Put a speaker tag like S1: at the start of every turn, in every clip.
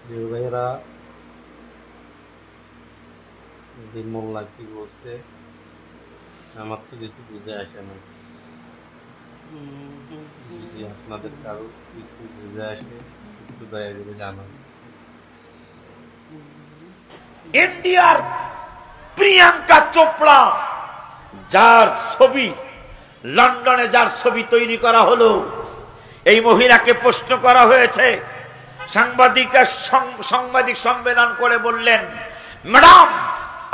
S1: যে ভাইয়েরা যে মোল্লা কি বলছে আমার তো কিছু বুঝে আসে না। যদি আপনাদের কারো কিছু বুঝে আসে একটু দয়া করে জানান।
S2: ইন্ডিয়ার প্রিয়াঙ্কা চোপড়া, যার ছবি লন্ডনে, যার ছবি তৈরি করা হলো, এই মহিলাকে প্রশ্ন করা হয়েছে। সাংবাদিক সম্মেলন করে বললেন, ম্যাডাম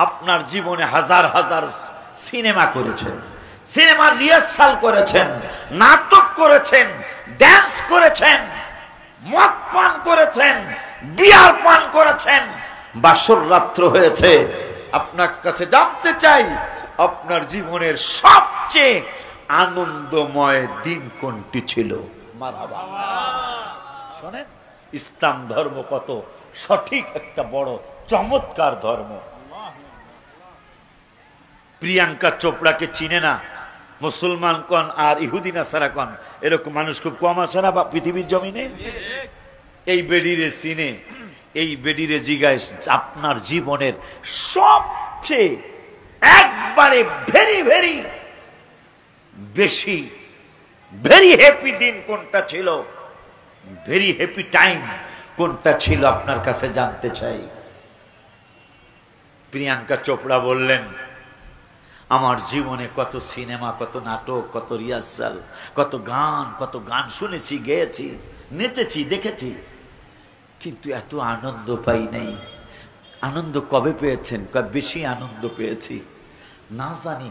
S2: আপনার জীবনে হাজার হাজার সিনেমা করেছেন, সিনেমার রিহার্সাল করেছেন, নাটক করেছেন, ড্যান্স করেছেন, মদ পান করেছেন, বিয়ার পান করেছেন, বাসর রাত্র হয়েছে। আপনার কাছে জানতে চাই আপনার জীবনের সবচেয়ে আনন্দময় দিন কোনটি ছিল? মারহাবা। শোনেন, ইসলাম ধর্ম কত সঠিক একটা বড় চমৎকার ধর্ম। প্রিয়াঙ্কা চোপড়াকে চিনে না মুসলমান কন আর ইহুদি নাসারা কন, এরকম মানুষ খুব কম আছে না বা পৃথিবীর জমিনে? এই বেডিরে চিনে, এই বেডিরে জিজ্ঞাসা আপনার জীবনের সবচেয়ে একবারে ভেরি ভেরি বেশি ভেরি হ্যাপি দিন কোনটা ছিল, ভেরি হ্যাপি টাইম কোনটা ছিল আপনার কাছে জানতে চাই। প্রিয়াঙ্কা চোপড়া বললেন, আমার জীবনে কত সিনেমা, কত নাটক, কত রিহার্সাল, কত গান শুনেছি, গেয়েছি, নেচেছি, দেখেছি, কিন্তু এত আনন্দ পাই নাই। আনন্দ কবে পেয়েছেন? বেশি আনন্দ পেয়েছি না জানি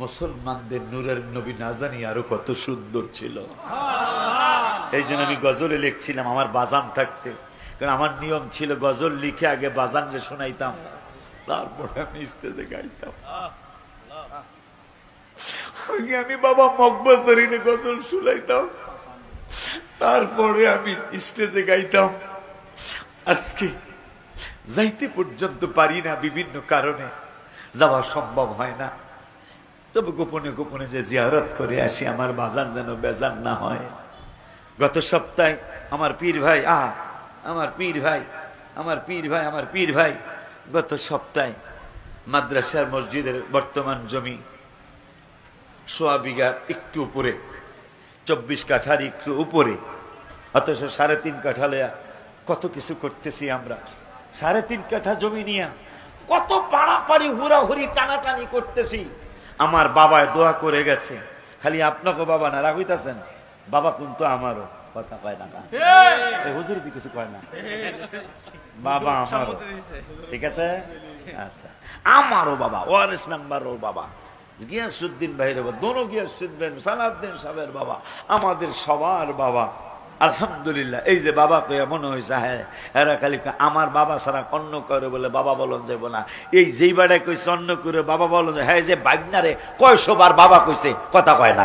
S2: মুসলমানদের নূরের নবী, না জানি আরো কত সুন্দর ছিল। এই জন্য আমি গজলে লিখছিলাম আমার বাজান থাকতে, কারণ আমার নিয়ম ছিল গজল লিখে আগে বাজানরে শোনাইতাম, তারপরে আমি স্টেজে গাইতাম। আমি বাবা মকবুজারিনে গজল শুনাইতাম, তারপরে আমি স্টেজে গাইতাম। আজকে যাইতে পর্যন্ত পারি না, বিভিন্ন কারণে যাওয়া সম্ভব হয় না। তবে গোপনে গোপনে যে জিয়ারত করে আসি, আমার বাজার যেন বেজার না হয়। গত সপ্তাহে আমার পীর ভাই গত সপ্তাহে মাদ্রাসার মসজিদের বর্তমান জমি সোয়া বিঘার একটু উপরে, 24 কাঠার একটু উপরে, অথচ 3.5 কাঠালে কত কিছু করতেছি আমরা। 3.5 কাঠা জমি নিয়ে কত পাড়াপাড়ি হুড়াহুড়ি টানাটানি করতেছি। আমার বাবায় দোয়া করে গেছে, খালি আপনাকে বাবা না রাখইতেছেন, বাবা কিন্তু আমারও কথা কয় না, হুজুর কিছু কয় না, বাবা আমারও, ঠিক আছে? আচ্ছা, আমারও বাবা, ওয়ারিস মেম্বারও বাবা, গিয়াসউদ্দিন ভাইয়ের বাবা, দোনো গিয়াসউদ্দিন, সালাউদ্দিন সাহেবের বাবা, আমাদের সবার বাবা। আলহামদুলিল্লাহ। এই যে বাবা পেয়ে মনে হয়েছে হ্যাঁ এরা খালি আমার বাবা ছাড়া অন্য করে বলে বাবা বলন যাব না। এই যেই বাড়ায় কইছে অন্য করে বাবা বলন, হ্যাঁ যে বাগনারে কয়শো বার বাবা কইছে, কথা কয় না।